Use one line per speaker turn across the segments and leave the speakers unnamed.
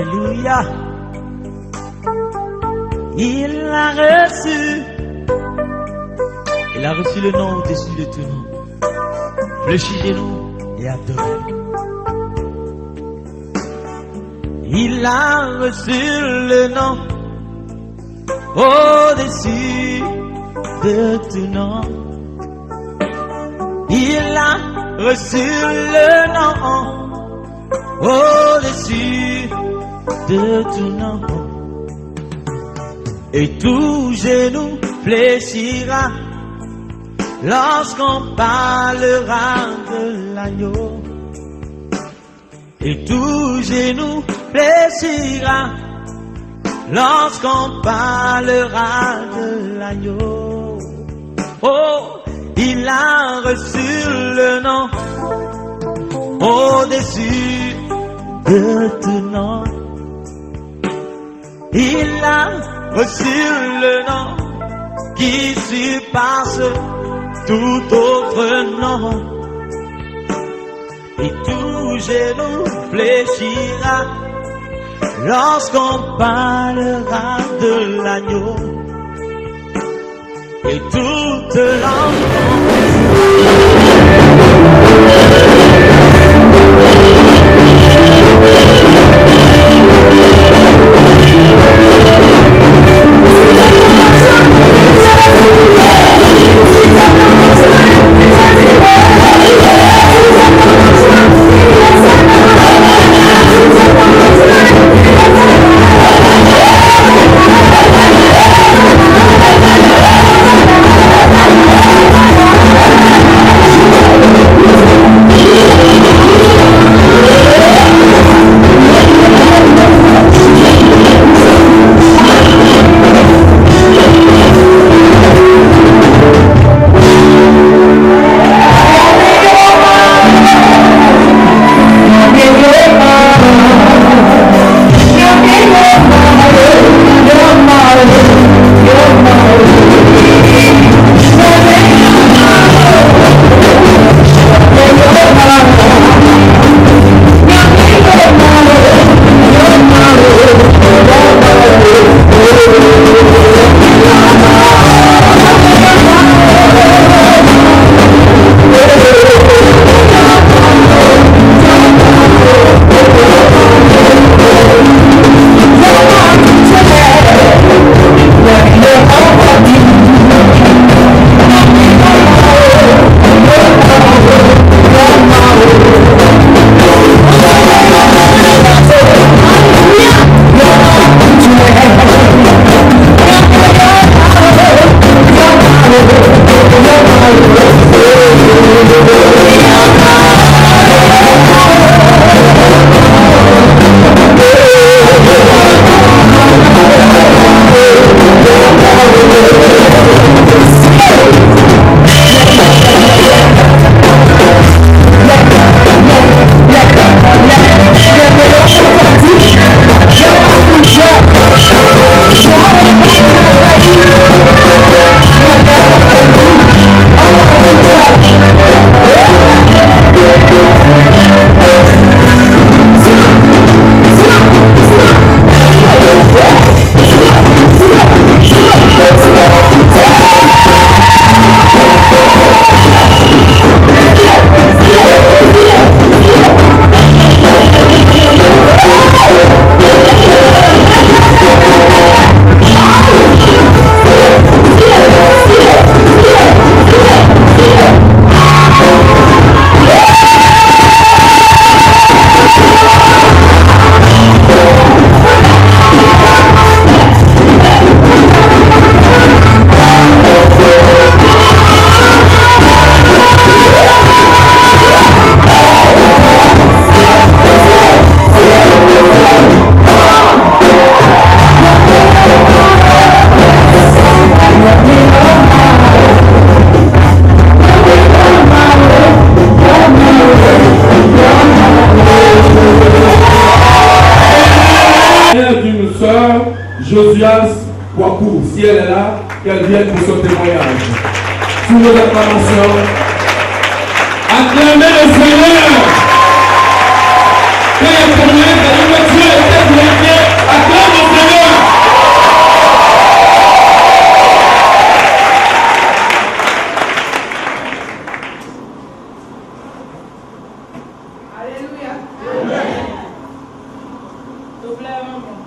Alléluia. Il a reçu. Il a reçu le nom au-dessus de tout nom. Fléchissez-nous et adorez. Il a reçu le nom au-dessus de tout nom. Il a reçu le nom au-dessus de tout nom. Et tout genou fléchira lorsqu'on parlera de l'agneau. Et tout genou fléchira lorsqu'on parlera de l'agneau. Oh, il a reçu le nom au-dessus de tout nom. Il a reçu le nom qui surpasse tout autre nom. Et tout genou fléchira lorsqu'on parlera de l'agneau. Et toute langue
Josias Wakou, si elle est là, qu'elle vienne pour son témoignage. Sous vos acclamations, acclamez le Seigneur. Père, pour Dieu est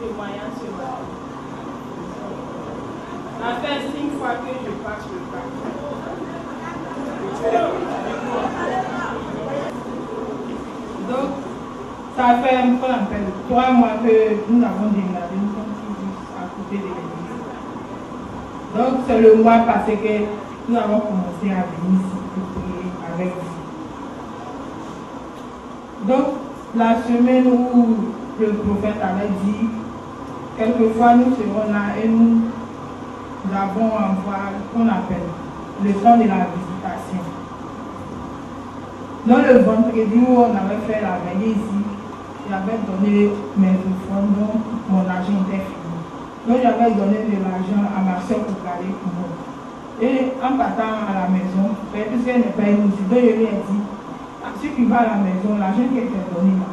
témoignage sur ma vie. Ça fait 5 fois que je passe le bac. Donc, ça fait un peu 3 mois que nous avons déménagé, nous sommes tous à côté de l'église. Donc, c'est le mois passé que nous avons commencé à venir ici pour prier avec vous. Donc, la semaine où le prophète avait dit, quelquefois nous serons là et nous avons envoyé ce qu'on appelle le temps de la visitation. Dans le vendredi où on avait fait la veillée ici, j'avais donné mes offrandes, donc mon argent était fini. Donc j'avais donné de l'argent à ma soeur pour garder pour moi. Et en partant à la maison, puisqu'elle n'est pas une musique, donc je lui ai dit, si tu vas à la maison, l'argent qu'elle t'a donné là,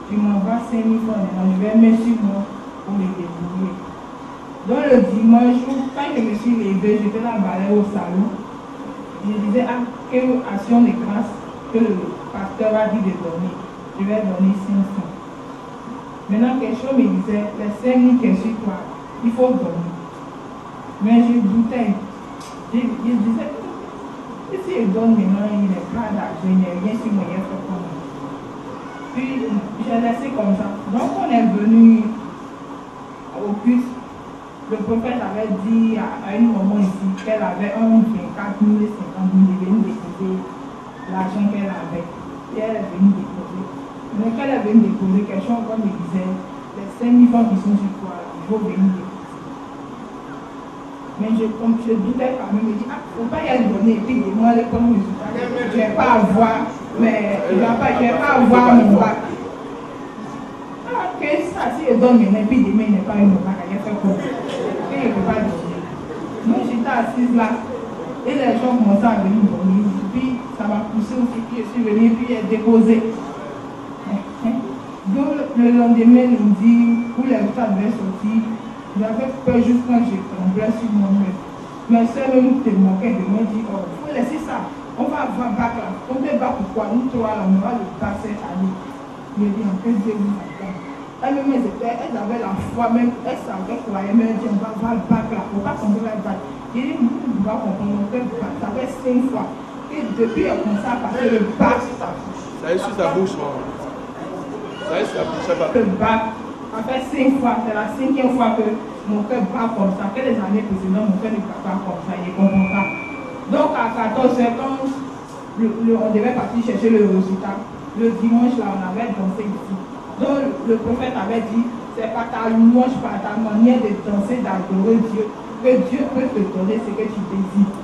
tu m'envoies 5 000 francs, je vais mettre sur moi pour les débrouiller. Donc le dimanche, quand je me suis levée, j'étais là balai au salon. Je disais, ah, quelle action de grâce que le pasteur a dit de donner. Je vais donner 500. Maintenant, quelque chose me disait, les 5 000 qui sont toi, il faut donner. Mais je doutais. Je disais, si je donne maintenant, il n'est pas d'argent, il n'y a rien sur moi, il faut comme ça. Puis, j'ai laissé comme ça. Donc, on est venu au culte. Le prophète avait dit à un moment ici qu'elle avait 1 24 000 et 50 000, elle est venue déposer l'argent qu'elle avait. Et elle est venue déposer. Mais quand elle est venue déposer, quelque chose comme me disait, les 5 000 francs qui sont sur toi, il faut venir déposer. Mais je doutais quand même, je me dis, ah, il ne faut pas y aller donner, et puis moi, les premiers résultats, je ne vais pas avoir, mais je ne vais pas avoir mon bac. Ah, ok, ça, si je donne maintenant, et puis demain, il n'est pas eu mon bac, il a fait quoi? Je ne peux pas donner. Donc j'étais assise là et les gens commençaient à venir donner. Puis ça m'a poussé aussi, puis je suis venue, puis j'ai déposé. Donc le lendemain, lundi, où les résultats devaient sortir, j'avais peur juste quand j'ai tremblé sur mon mur. Mais c'est même te moquait de moi, dit, oh, il faut laisser ça. On va avoir bac là. On ne va pourquoi nous trois là, on va le bac cette année. Je dis, en fait, Dieu vous attend. Elles avaient la foi, même elles savaient quoi, elles me disaient on va voir le bac là, on va tomber là le bac. J'ai dit, nous, on va comprendre, ça fait 5 fois. Et depuis, elle commence à passer le bac sur sa bouche.
Ça est sur sa bouche, maman. Ça est sur sa bouche, ça va.
Le bac, ça fait 5 fois, c'est la 5e fois que mon cœur bat comme ça. Que les années précédentes, mon cœur ne bat pas comme ça, il ne comprend pas. Donc à 14 h, quand on devait partir chercher le résultat, le dimanche là, on avait dansé ici. Donc le prophète avait dit, c'est pas ta louange, pas ta manière de danser, d'adorer Dieu, que Dieu peut te donner ce que tu désires.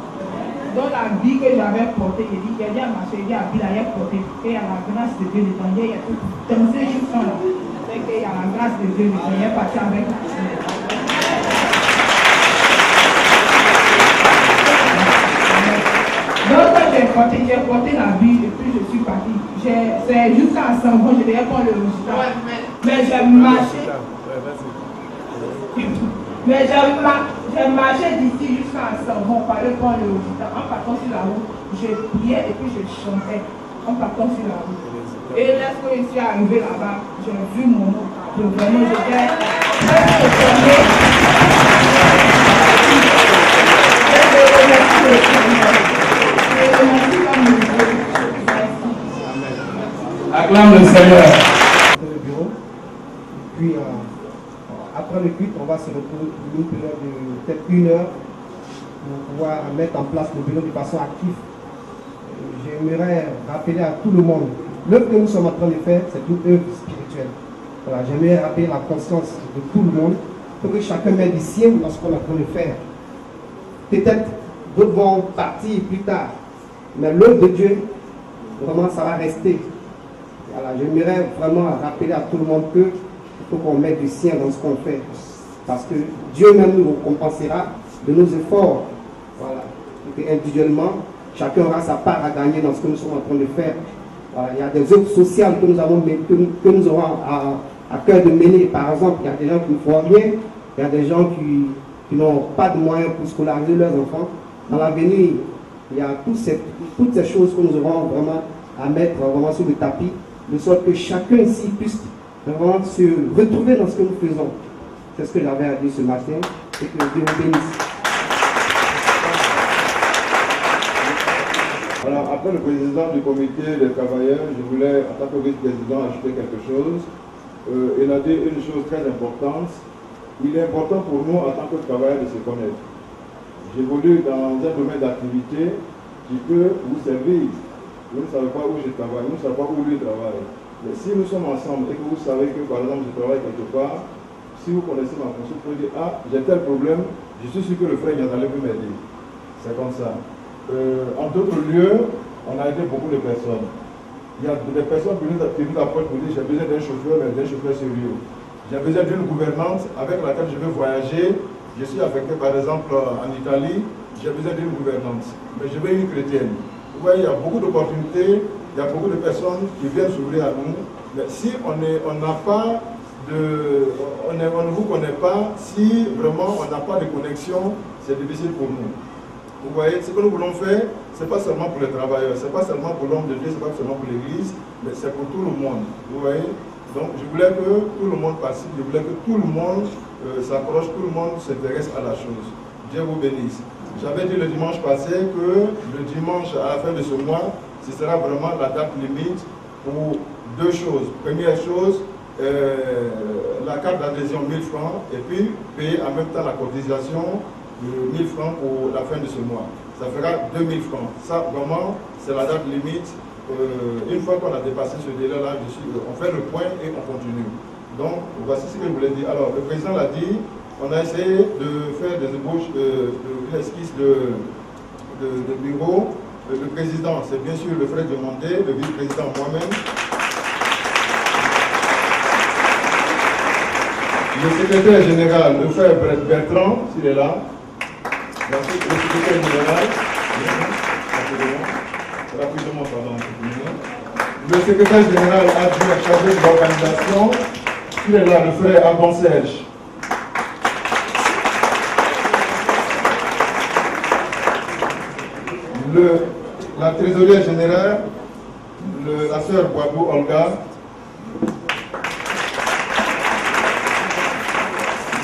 Donc la vie que j'avais portée, il dit, il y a marché, il y a la vie portée, et il y a la grâce de Dieu dedans, il y a tout danser jusqu'à là. C'est qu'il y a la grâce de Dieu dedans, il est parti avec la vie. Donc quand j'ai porté la vie et puis je suis parti. C'est jusqu'à 100 ans, je devais prendre le résultat. Mais j'ai marché. Mais j'ai marché d'ici jusqu'à 100 ans pour aller prendre le résultat. En partant sur la route, je priais et puis je chantais. En partant sur la route. Et lorsque je suis arrivé là-bas, j'ai vu mon nom. Vraiment, j'étais très étonné.
Acclame le Seigneur.
Le bureau. Puis après le culte, on va se retrouver pour une période de peut-être 1 heure pour pouvoir mettre en place le bureau de façon active. J'aimerais rappeler à tout le monde, l'œuvre que nous sommes en train de faire, c'est une œuvre spirituelle. Voilà, j'aimerais rappeler la conscience de tout le monde pour que chacun mette du sien dans ce qu'on est en train de faire. Peut-être d'autres vont partir plus tard, mais l'œuvre de Dieu, vraiment, ça va rester. Voilà, j'aimerais vraiment rappeler à tout le monde qu'il faut qu'on mette du sien dans ce qu'on fait. Parce que Dieu même nous récompensera de nos efforts. Voilà. Et que individuellement, chacun aura sa part à gagner dans ce que nous sommes en train de faire. Voilà. Il y a des œuvres sociales que nous aurons à cœur de mener. Par exemple, il y a des gens qui ne font rien. Il y a des gens qui n'ont pas de moyens pour scolariser leurs enfants. Dans l'avenir, il y a toutes ces choses que nous aurons vraiment à mettre vraiment sur le tapis, de sorte que chacun ici puisse vraiment se retrouver dans ce que nous faisons. C'est ce que j'avais à dire ce matin et que Dieu vous bénisse.
Alors, après le président du comité des travailleurs, je voulais, en tant que vice-président, ajouter quelque chose. Il a dit une chose très importante. Il est important pour nous, en tant que travailleurs, de se connaître. J'évolue dans un domaine d'activité qui peut vous servir. Vous ne savez pas où je travaille, vous ne savez pas où lui travaille. Mais si nous sommes ensemble et que vous savez que, par exemple, je travaille quelque part, si vous connaissez ma fonction, vous pouvez dire, ah, j'ai tel problème, je suis sûr que le frère Yanale peut m'aider. C'est comme ça. En d'autres lieux, on a aidé beaucoup de personnes. Il y a des personnes qui nous approchent pour dire, j'ai besoin d'un chauffeur, mais d'un chauffeur sérieux. J'ai besoin d'une gouvernante avec laquelle je veux voyager. Je suis affecté par exemple en Italie, j'ai besoin d'une gouvernante. Mais je veux une chrétienne. Vous voyez, il y a beaucoup d'opportunités, il y a beaucoup de personnes qui viennent s'ouvrir à nous. Mais si on ne vous connaît pas, si vraiment on n'a pas de connexion, c'est difficile pour nous. Vous voyez, ce que nous voulons faire, ce n'est pas seulement pour les travailleurs, ce n'est pas seulement pour l'homme de Dieu, ce n'est pas seulement pour l'Église, mais c'est pour tout le monde. Vous voyez? Donc je voulais que tout le monde participe, je voulais que tout le monde s'accroche, tout le monde s'intéresse à la chose. Dieu vous bénisse. J'avais dit le dimanche passé que le dimanche à la fin de ce mois, ce sera vraiment la date limite pour deux choses. Première chose, la carte d'adhésion 1000 francs et puis payer en même temps la cotisation de 1000 francs pour la fin de ce mois. Ça fera 2000 francs. Ça, vraiment, c'est la date limite. Une fois qu'on a dépassé ce délai-là, on fait le point et on continue. Donc, voici ce que je voulais dire. Alors, le président l'a dit, on a essayé de faire des ébauches, une esquisse de bureau. Le président, c'est bien sûr le frère Demandé, le vice-président moi-même. Le secrétaire général, le frère Bertrand, s'il est là. Ensuite, le secrétaire général. Rapidement, pardon. Le secrétaire général adjoint chargé de l'organisation. Il est là, le frère Abon Serge. La trésorière générale, la sœur Boabou Olga.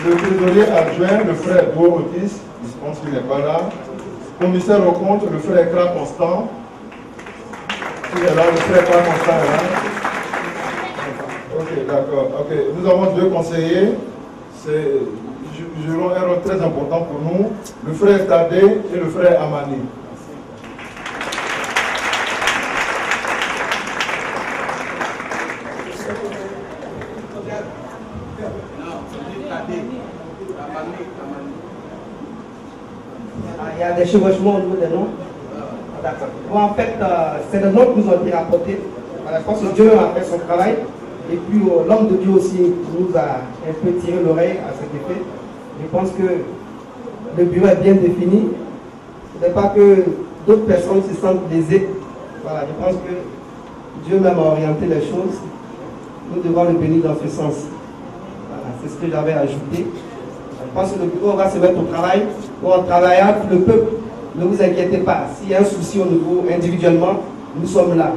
Le trésorier adjoint, le frère Beau Otis, je pense qu'il n'est pas là. Commissaire au compte, le frère Kra Constant. Il est là, le frère Kra Constant est là. Ok, d'accord. Ok, nous avons deux conseillers. Ils auront un rôle très important pour nous. Le frère Tadé et le frère Amani.
Il y a des chevauchements au niveau des noms. Bon, en fait, c'est le nom qui nous ont été rapportés. Je pense que Dieu a fait son travail. Et puis l'homme de Dieu aussi nous a un peu tiré l'oreille à cet effet. Je pense que le bureau est bien défini. Ce n'est pas que d'autres personnes se sentent lésées. Voilà, je pense que Dieu même a orienté les choses. Nous devons le bénir dans ce sens. Voilà, c'est ce que j'avais ajouté. Je pense que le bureau va se mettre au travail. On travaillera pour le peuple. Ne vous inquiétez pas. S'il y a un souci au niveau individuellement, nous sommes là.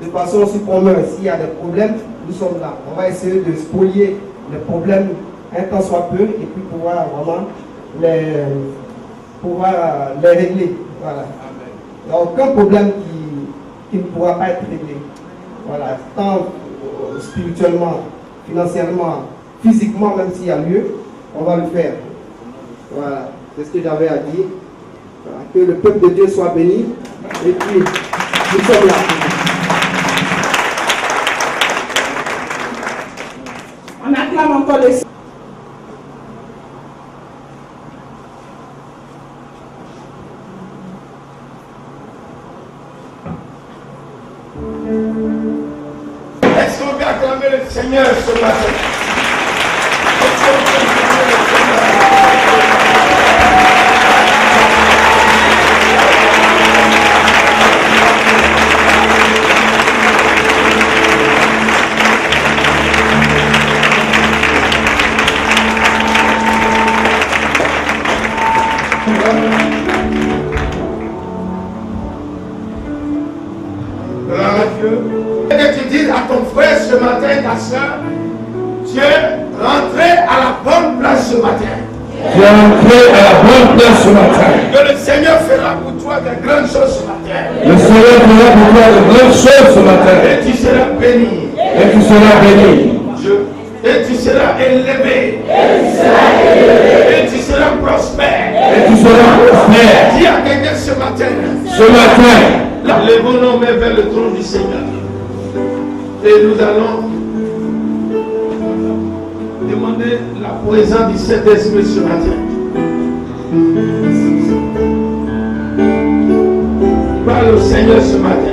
De façon aussi commune, s'il y a des problèmes, nous sommes là. On va essayer de spolier les problèmes un temps soit peu et puis pouvoir vraiment les régler. Voilà. Il n'y a aucun problème qui ne pourra pas être réglé. Voilà. Tant spirituellement, financièrement, physiquement, même s'il y a lieu, on va le faire. Voilà. C'est ce que j'avais à dire. Voilà. Que le peuple de Dieu soit béni. Et puis, nous sommes là.
On acclame encore le
Est-ce qu'on peut acclamer le Seigneur ce matin? Que tu dises à ton frère ce matin, ta soeur, Tu es rentré à la bonne place ce matin.
Tu es entré à la bonne place ce matin.
Que le Seigneur fera pour toi de grandes choses ce matin.
Le Seigneur fera pour toi de grandes choses ce matin.
Et tu seras béni.
Et tu seras béni.
Et tu seras élevé. Et tu seras prospère.
Et tu seras prospère.
Dis à quelqu'un ce matin.
Ce matin.
Lèvons nos mains vers le trône du Seigneur. Et nous allons demander la présence du Saint-Esprit ce matin. Parle au Seigneur ce matin.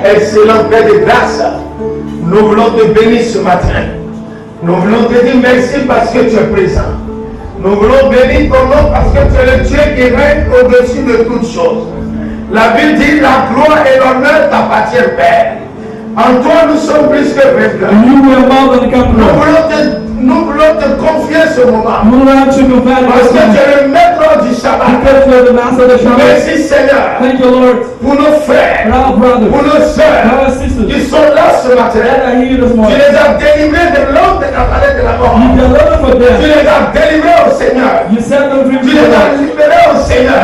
Excellent Père de grâce, nous voulons te bénir ce matin. Nous voulons te dire merci parce que tu es présent. Nous voulons bénir ton nom parce que tu es le Dieu qui règne au-dessus de toutes choses. La Bible dit la gloire et l'honneur t'appartiennent, Père. En toi nous sommes plus que vainqueurs. Nous voulons te confier ce moment. Parce que tu es le maître du Shabbat. Merci Seigneur. Pour nos frères, pour nos sœurs qui sont là ce matin. Tu les as délivrés de l'homme de la vallée de la mort. Tu les as délivrés au Seigneur. Tu les as libérés au Seigneur.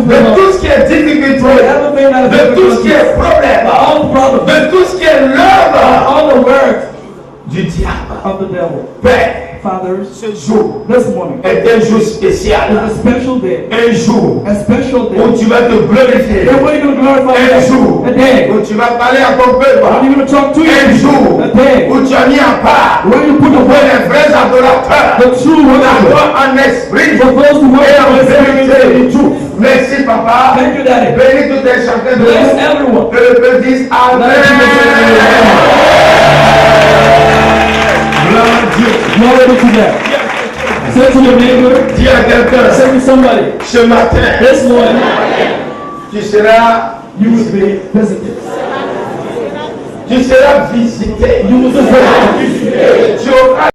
De tout ce qui est difficulté, de tout ce qui est problème, de tout ce qui est l'œuvre du diable. Père, ce jour est un jour spécial. Un jour où tu vas te glorifier. Un jour où tu vas parler à ton peuple. Un jour où tu as mis à part pour les vrais adorateurs d'avoir un esprit et en vérité. Merci papa. Bénis tous les chacun de nous. Que le peuple dise Amen.
Glory to God. Say to your neighbor,
dis à quelqu'un,
say to somebody,
ce matin,
this morning,
tu seras
visited.
Tu seras visité.
You will be visited.
Tu auras